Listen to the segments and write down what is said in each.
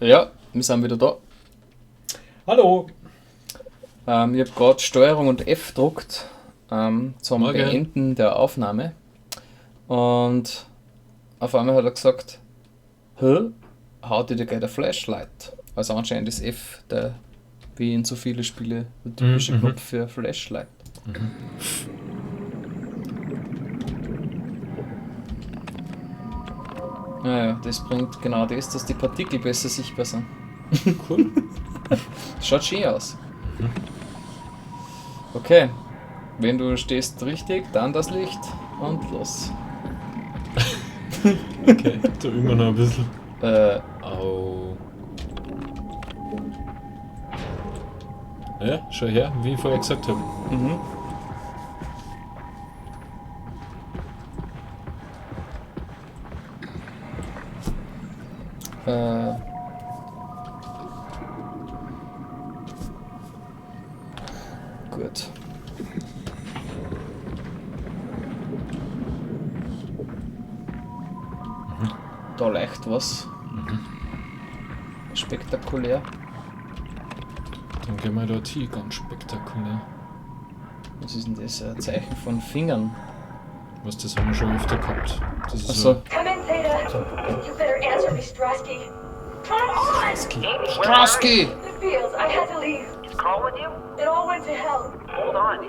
Ja, wir sind wieder da. Hallo! Ich habe gerade Steuerung und F gedruckt zum Morgen. Beenden der Aufnahme. Und auf einmal hat er gesagt, hä, haut dir gleich der Flashlight. Also anscheinend ist F der, wie in so viele Spiele, der typische Knopf für Flashlight. Naja, das bringt genau das, dass die Partikel besser sichtbar sind. Cool. Schaut schön aus. Okay, wenn du stehst richtig, dann das Licht und los. Okay, da immer noch ein bisschen. Au. Ja, schau her, wie ich vorher gesagt habe. Mhm. Gut. Da leicht was. Spektakulär. Dann gehen wir dort hin, ganz spektakulär. Was ist denn das? Ein Zeichen von Fingern. Was, das haben wir schon öfter gehabt. Das ist Achso. Come in, Theta. You better answer me, Strasky. Come on! Strasky! The fields. I had to leave. Is Carl with you? It all went to hell. Hold on.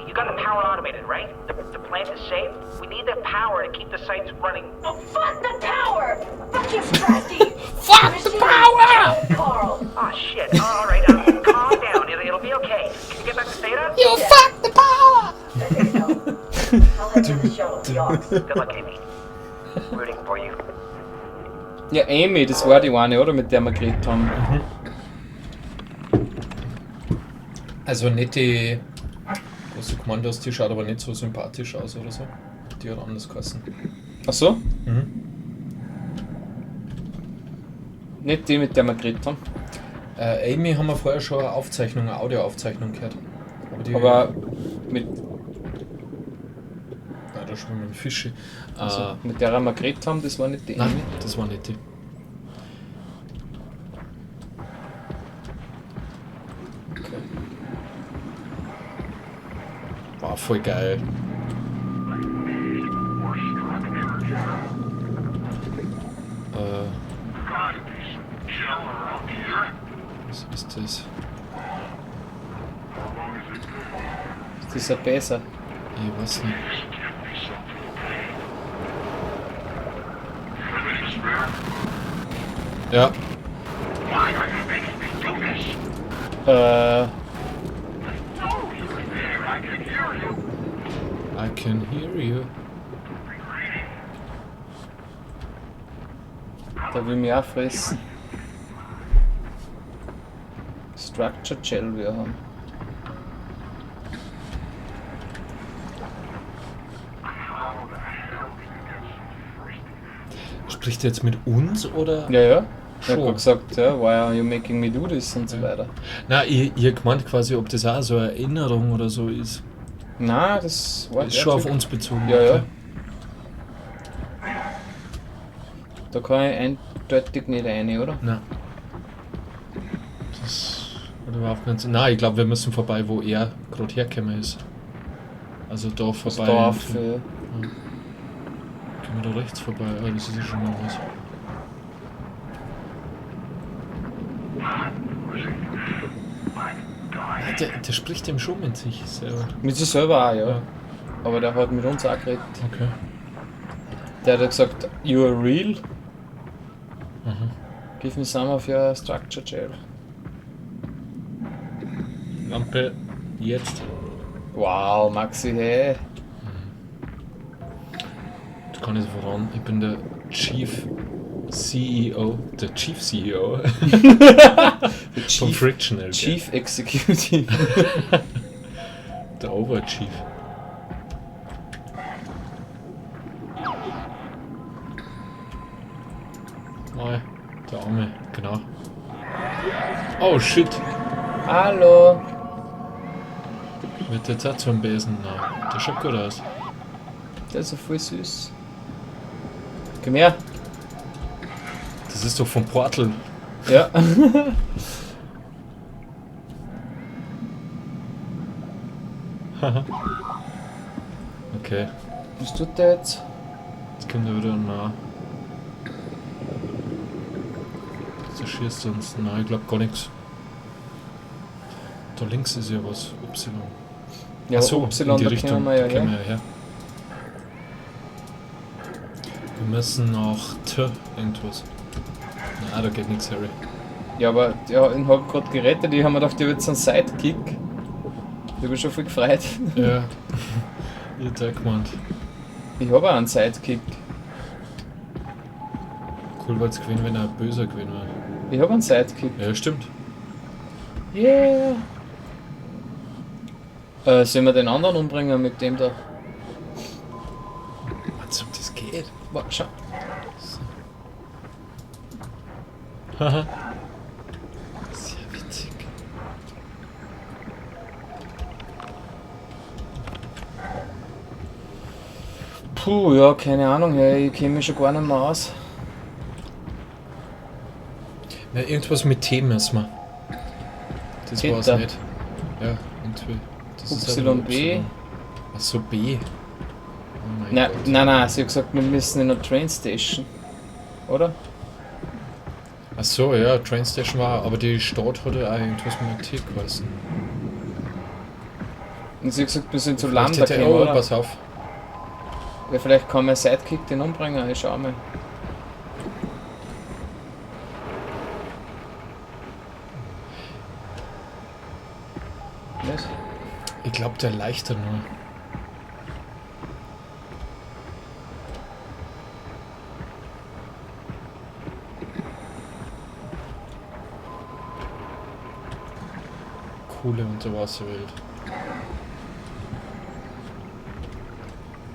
You got the power automated, right? The plant is safe? We need the power to keep the sites running. Oh, fuck the power! Fuck you, Strasky! Fuck the power! Carl. Oh, shit. All right, calm down. It'll be okay. Can you get back to Theta? You fuck the power! I think so. I'll head to the shuttle, the Ox. Good luck, Amy. Rooting for you. Ja, Amy, das war die eine, oder? Mit der wir geredet haben. Also nicht die, was du gemeint hast, die schaut aber nicht so sympathisch aus oder so. Die hat anders geheißen. Achso? Mhm. Nicht die, mit der wir geredet haben. Amy haben wir vorher schon eine Aufzeichnung, eine Audioaufzeichnung gehört. Aber mit, Nein, da schwimmen Fische. also, mit der wir geredet haben, das war nicht die Nein, Amy. das war nicht die. Okay. War voll geil. Was ist das? Das ist ja besser. Ich weiß nicht. Ja, I can hear you. Der will mich auch fressen. Structure Gel wir haben. Spricht er jetzt mit uns oder? Ja, ja. Ich hab Schon. grad gesagt, ja, why are you making me do this und so weiter. Nein, ihr gemeint quasi, ob das auch so eine Erinnerung oder so ist. Nein, das war Ist der schon auf Typ. uns bezogen. Ja, ja. okay. Da kann ich eindeutig nicht rein, oder? Nein. Das hat überhaupt nicht. Nein, ich glaube, wir müssen vorbei, wo er gerade hergekommen ist. Also da Das vorbei. Dorf. Gehen wir da rechts vorbei? Ah, das ist ja schon mal was. Ah, der spricht dem schon mit sich selber. Mit sich selber auch, ja. Ja. Aber der hat mit uns auch geredet. Okay. Der hat gesagt, you are real, Mhm. give me some of your structure gel. Lampe jetzt. Wow, Maxi, hey. Du kannst voran. Ich bin der Chief CEO. Der Chief CEO The vom Chief, Frictional. Chief Executive. Der Overchief. Mal, der Arme, genau. Oh shit! Hallo. Wird jetzt auch zum Besen? Nein, der schaut gut aus. Der ist ja voll süß. Komm her. Das ist doch vom Portal. Ja. Okay, Was tut der jetzt? jetzt kommt er wieder nah. Der schießt uns. Nein, ich glaube gar nichts. Da links ist ja was. Y. Ja, Ach so, Y, in die da Richtung. kommen wir ja da kommen her. wir her. Wir müssen nach T irgendwas. Nein, da geht nichts, Harry. Ja, aber ja, ich hab gerade gerettet, ich hab mir gedacht, ich hab jetzt einen Sidekick. Ich hab mich schon viel gefreut. Ja. Ich hätte auch gemeint. Ich hab auch einen Sidekick. Cool wäre es gewesen, wenn er ein böser gewesen wäre. Ich hab einen Sidekick. Ja, stimmt. Yeah! Sollen wir den anderen umbringen mit dem da? Als ob das geht. Boah, schau. Haha. Sehr witzig. Puh, ja, keine Ahnung, hey, ich kenne mich schon gar nicht mehr aus. Ja, irgendwas mit T müssen wir. Das war's Theta. nicht. Ja, irgendwie. Das ist aber YB. Y. Achso, B. Oh mein Nein, Gott. nein, sie hat gesagt, wir müssen in eine Train Station. Oder? Achso, ja, Train Station war, aber die Stadt hatte auch irgendwas mit T geheißen. Und sie hat gesagt, wir sind zu Vielleicht Lambda hätte- gekommen, oh, oder? pass auf. Ja, vielleicht kann mein Sidekick den umbringen, ich schau mal. Was? Ich glaube, der leichter nur. Coole Unterwasserwelt.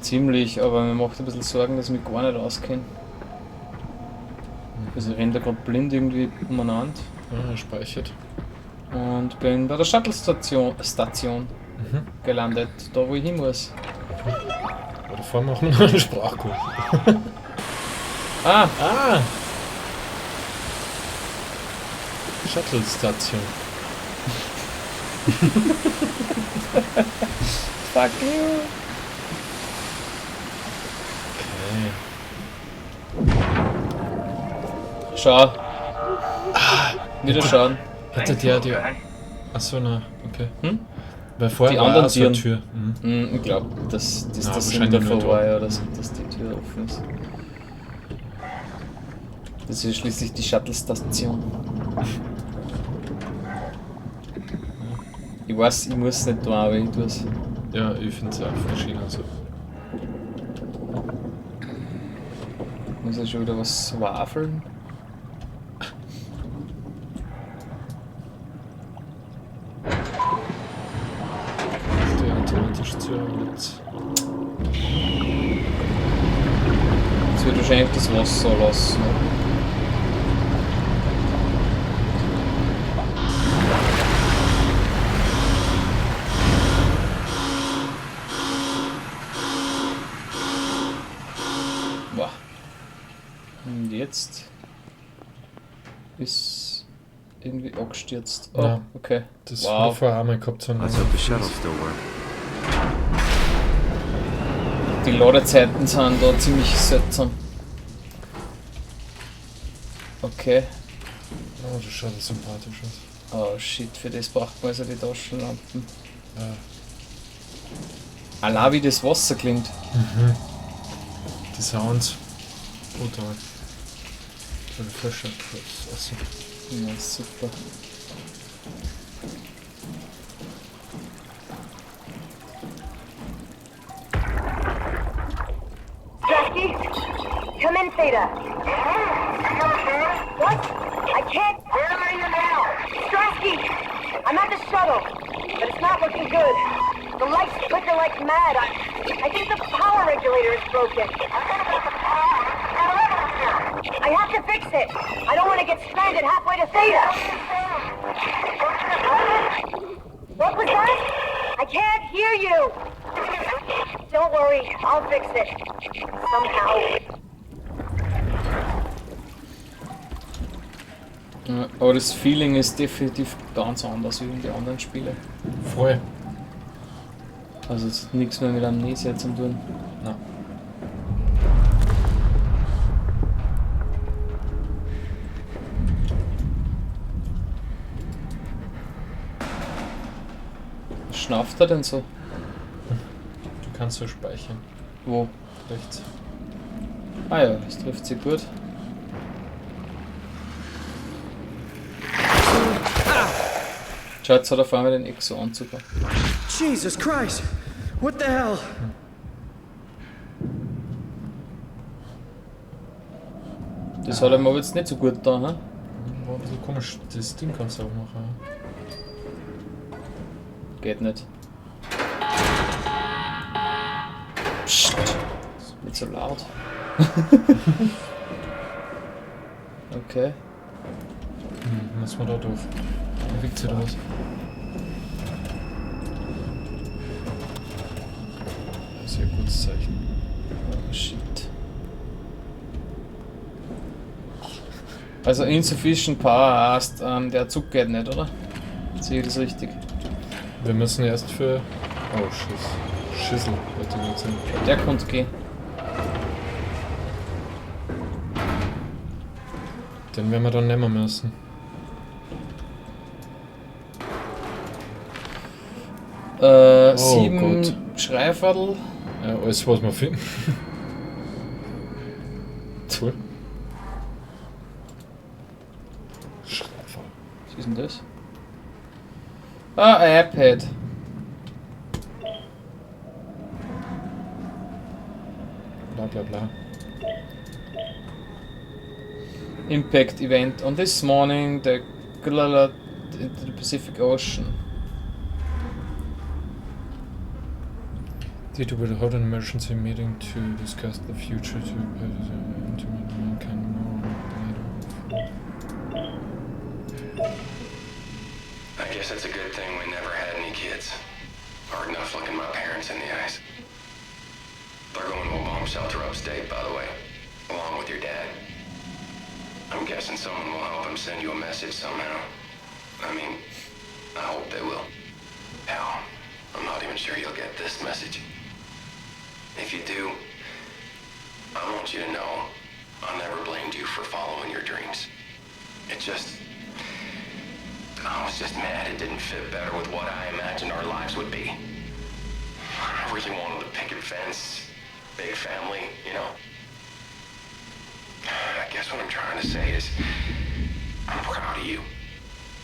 Ziemlich, aber mir macht ein bisschen Sorgen, dass ich mich gar nicht auskenne. Also ich renne da gerade blind irgendwie umeinander Ah, speichert. und bin bei der Shuttle-Station Mhm. gelandet, da wo ich hin muss. Aber davor machen wir noch einen Sprachkurs. Ah, Ah! Shuttle-Station. fuck you! Okay. Schau. Wieder schauen. Hätte der die. Achso, na, okay. Hm? Weil vorher Die war anderen auch so eine Tieren. Tür. Mhm. Ich glaube, dass das Ja, der Sinn wahrscheinlich davon nur war, da. ja, dass die Tür offen ist. Das ist schließlich die Shuttle-Station. Ich weiß, ich muss nicht tun, aber ich tue es. Ja, ich finde es auch verschieden. Also. Muss ich schon wieder was wafeln? Der automatisch zu jetzt. Jetzt wird wahrscheinlich das Wasser lassen. Boah. Und jetzt ist irgendwie abgestürzt. Oh, Ja. okay. Das Wow. wow. vorher einmal gehabt haben. Let's hope the shuttle still works. Die Ladezeiten sind da ziemlich seltsam. Okay. Oh, das schaut sympathisch aus. Oh shit, für das braucht man also die Taschenlampen. Ja. Allein wie das Wasser klingt. Die Sounds. Brutal. So ein Flasche. Achso. Ja, super. Strasky? Come in, Theta. What? I can't. Where are you now? Strasky! I'm at the shuttle, but it's not looking good. The lights flicker like mad. I think the power regulator is broken. I have to fix it. I don't want to get stranded halfway to Theta. What was that? I can't hear you. Don't worry, I'll fix it. Somehow. Ja, aber das Feeling ist definitiv ganz anders wie in den anderen Spielen. Voll. Also es hat nichts mehr mit Amnesia zu tun. Na. Was schnauft er denn so? Du kannst so speichern. Wo? Rechts. Ah ja, das trifft sie gut. Schau, jetzt hat er vor allem den Exo-Anzug an. Jesus Christ! What the hell? Das hat ihm aber jetzt nicht so gut da, hä? War ein bisschen komisch. Das Ding kannst du auch machen. Geht nicht. Psst. Nicht so laut. Okay. Müssen wir da durch. Bewegt sich da was? Das ist ja ein gutes Zeichen. Oh shit. Also insufficient power heißt, der Zug geht nicht, oder? Sehe ich das richtig? Wir müssen erst für... Oh, Schissel, wollte ich nicht sagen. Der konnte gehen. Den werden wir dann nehmen müssen. Oh 7 Gott. Schreiviertel. Ja, alles was wir finden. Cool. Schreibfall. Was ist denn das? Ah, ein iPad. Bla bla bla. Impact event. On this morning, the Gulala into the Pacific Ocean. Dito will hold an emergency meeting to discuss the future to mankind more. I guess it's a good thing we never had any kids. Hard enough looking my parents in the eyes. They're going to a bomb shelter upstate, by the way, along with your dad. I'm guessing someone will help them send you a message somehow. I mean, I hope they will. Hell, I'm not even sure you'll get this message. If you do, I want you to know I never blamed you for following your dreams. It just... I was just mad it didn't fit better with what I imagined our lives would be. I really wanted a picket fence, big family, you know. I guess what I'm trying to say is, I'm proud of you.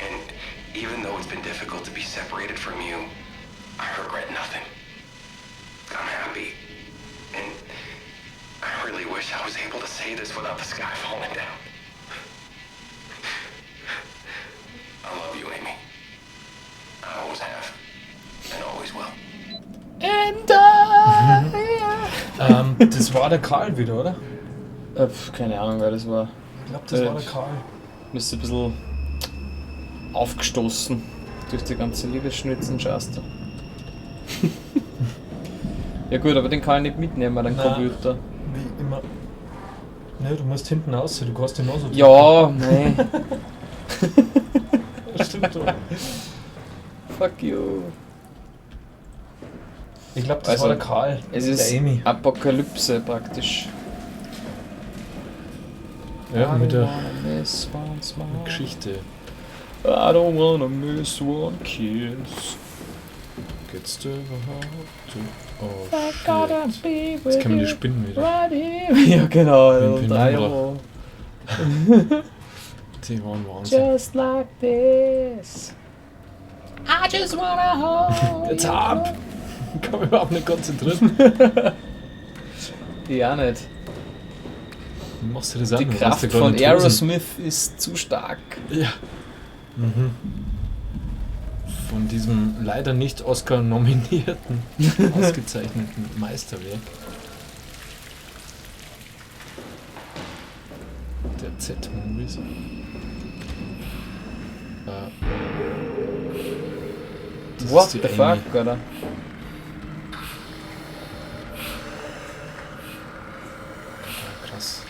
And even though it's been difficult to be separated from you, I regret nothing. I'm happy. And I really wish I was able to say this without the sky falling down. I love you, Amy. I always have. And always will. Das war der Karl wieder, oder? Keine Ahnung, wer das war. Ich glaube, das war der Karl. Müsste ein bisschen aufgestoßen durch die ganze Liebesschnitzenchenster. Ja gut, aber den kann ich nicht mitnehmen, den Nein. Computer. Wie immer. Ne, du musst hinten raus, du kannst den auch so Ja, nein. Das stimmt doch. Fuck you. Ich glaube, das Also, war der Karl. Es der ist Amy. Apokalypse praktisch. Ja, mit der miss one small. Geschichte. I don't wanna miss one kiss. Geht's dir überhaupt? Oh, Gotta shit. be with Jetzt können wir die you Spinnen wieder. right here. Ja genau, Pin, 3 Pin, Euro. Die waren Wahnsinn. Just like this. I just wanna hold Jetzt you. ab! Ich kann mich überhaupt nicht konzentrieren. Ja nicht. Wie machst du das an? Die Du hast Kraft ja gerade von eine Dose. Aerosmith ist zu stark. Ja. Mhm. Von diesem leider nicht Oscar-nominierten, ausgezeichneten Meisterwerk. Der Z-Movies. Das What ist die the Amy. fuck, oder? Ja, krass.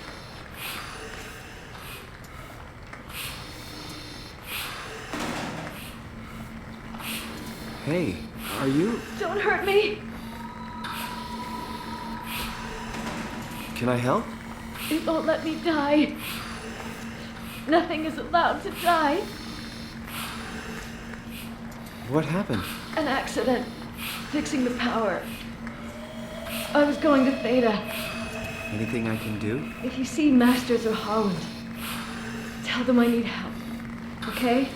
Hey, are you? Don't hurt me. Can I help? It won't let me die. Nothing is allowed to die. What happened? An accident. Fixing the power. I was going to Theta. Anything I can do? If you see Masters or Holland, tell them I need help. Okay?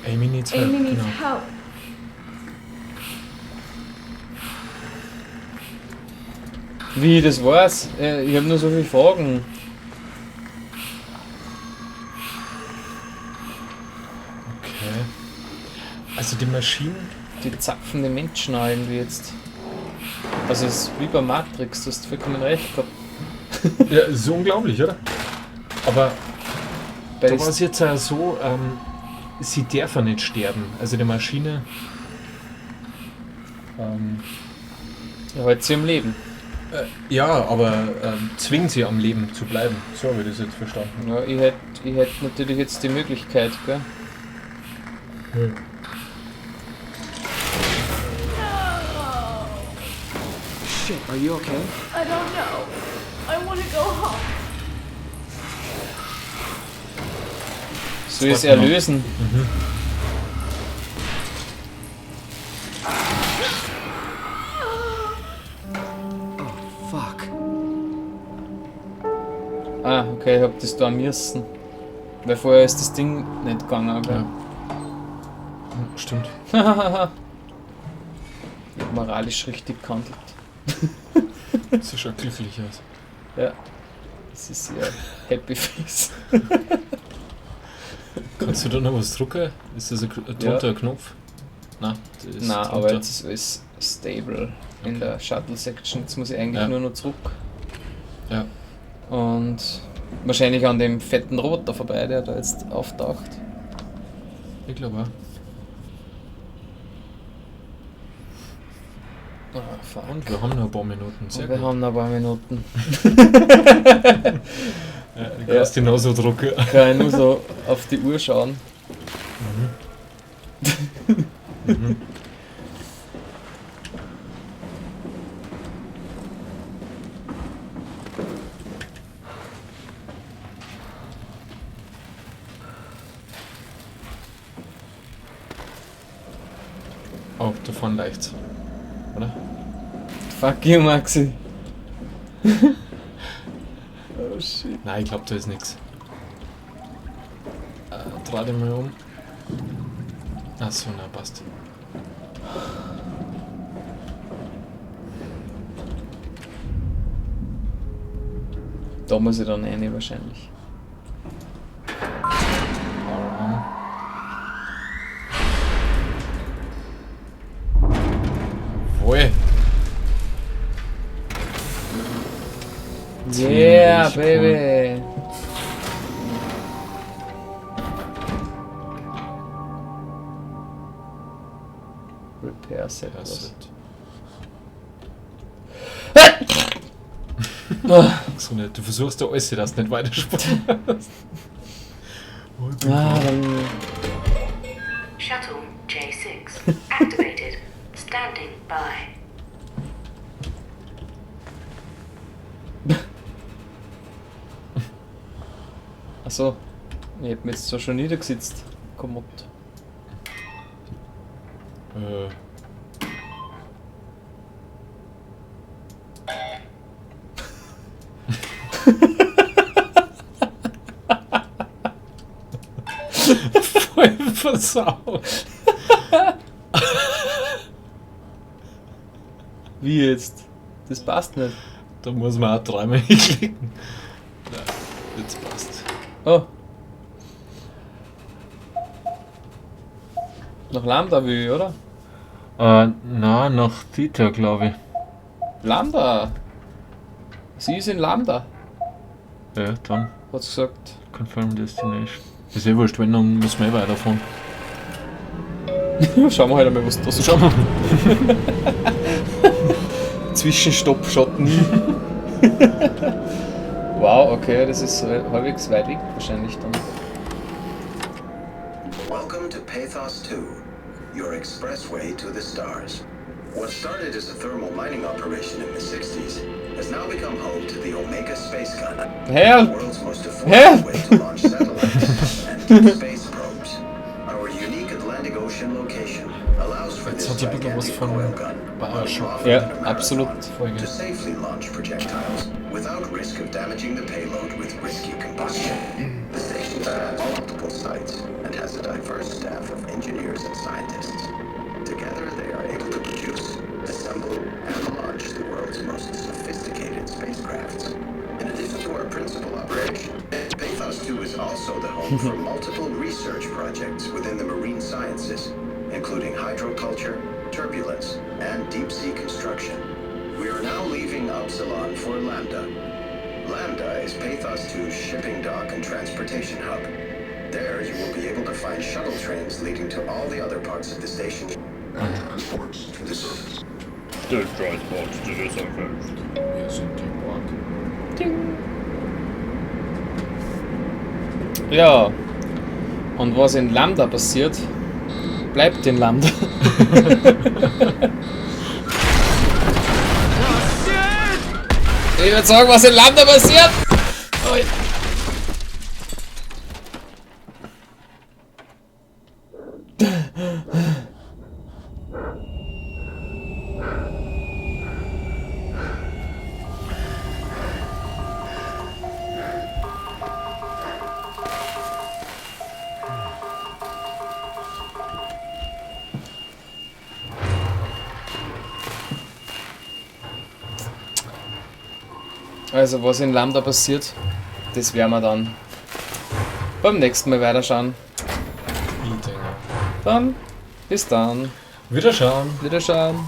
Amy needs help. Amy needs Genau. help. Wie, das war's? Ich habe nur so viele Fragen. Okay. Also die Maschinen. Die zapfen die Menschen auch irgendwie jetzt. Also es ist wie bei Matrix, du hast vollkommen recht gehabt. Ja, ist so unglaublich, oder? Aber Bei da das- war es jetzt auch so, sie darf ja nicht sterben. Also die Maschine. Ja, halt sie im Leben. Ja, aber zwingt sie am Leben zu bleiben. So habe ich das jetzt verstanden. Ja, ich hätt natürlich jetzt die Möglichkeit, gell? Shit, are you okay? I don't know. I want to go home. Soll ich es warte mal. erlösen? Fuck. Ah, okay, ich hab das da müssen. Weil vorher ist das Ding nicht gegangen, gell? Ja. Stimmt. Ich hab moralisch richtig gehandelt. Sieht schon glücklich aus. Ja. Das ist ja Happy Face. Kannst du da noch was drucken? Ist das ein drunter Knopf? Nein, das ist Nein, drunter. aber jetzt ist alles stable in Okay. der Shuttle Section. Jetzt muss ich eigentlich Ja. nur noch zurück. Ja. Und wahrscheinlich an dem fetten Roter vorbei, der da jetzt auftaucht. Ich glaube auch. Ah, fuck. Und wir haben noch ein paar Minuten. Sehr Und wir gut. haben noch ein paar Minuten. Ja, du kannst die noch so drucken. Kann ich nur so auf die Uhr schauen. Oh, davon leicht's. Oder? Fuck you, Maxi. Oh shit. Nein, ich glaube, da ist nichts. Dreh dich mal um. Achso, na passt. Da muss ich dann rein wahrscheinlich. Wohl. Yeah, Ziemlich baby. Repair Set. Das Ah, so nicht. Du versuchst da alles, dass du nicht weiterspringen. Oh, ich bin ah, krank. dann Shuttle J6 activated. Standing by. Achso, ich hab mich jetzt zwar schon niedergesetzt. Kommod. Voll versaut. Wie jetzt? Das passt nicht. Da muss man auch dreimal hinklicken. Nein, jetzt passt. Oh. Nach Lambda will ich, oder? Nein, nach Theta, glaube ich. Lambda! Sie ist in Lambda, Ja, dann hat's gesagt. Confirm Destination. Ist eh wurscht, wenn, dann müssen wir eh weiterfahren. Schauen wir halt einmal, was da so Schauen wir. Zwischenstopp schaut nie. Wow, okay, das ist halbwegs weit weg wahrscheinlich dann. Welcome to Pathos 2. your expressway to the stars. What started as a thermal mining operation in the 60s has now become home to the Omega Space Gun, Help! the world's most affordable way to launch satellites and deep space probes. Our unique Atlantic Ocean location allows for Jetzt this hat die bitte was gigantic von oil gun, Bioshock. Ja, in a marathon, absolut. to safely launch projectiles without risk of damaging the payload with risky combustion. The station has multiple sites and has a diverse staff of engineers and scientists. Together, they are able to produce, assemble, and launch the world's most sophisticated spacecrafts. In addition to our principal operation, Pathos 2 is also the home for multiple research projects within the marine sciences, including hydroculture, turbulence, and deep-sea construction. We are now leaving Upsilon for Lambda. Lambda is Pathos 2's shipping dock and transportation hub. There, you will be able to find shuttle trains leading to all the other parts of the station. Transports to the surface. Hier sind die Borg. Ja. Und was in Lambda passiert, bleibt in Lambda. Ich würde sagen, was in Lambda passiert. Ui. Also was in Lambda passiert, das werden wir dann beim nächsten Mal weiterschauen. Ich denke. Dann, bis dann. Wiederschauen. Wiederschauen.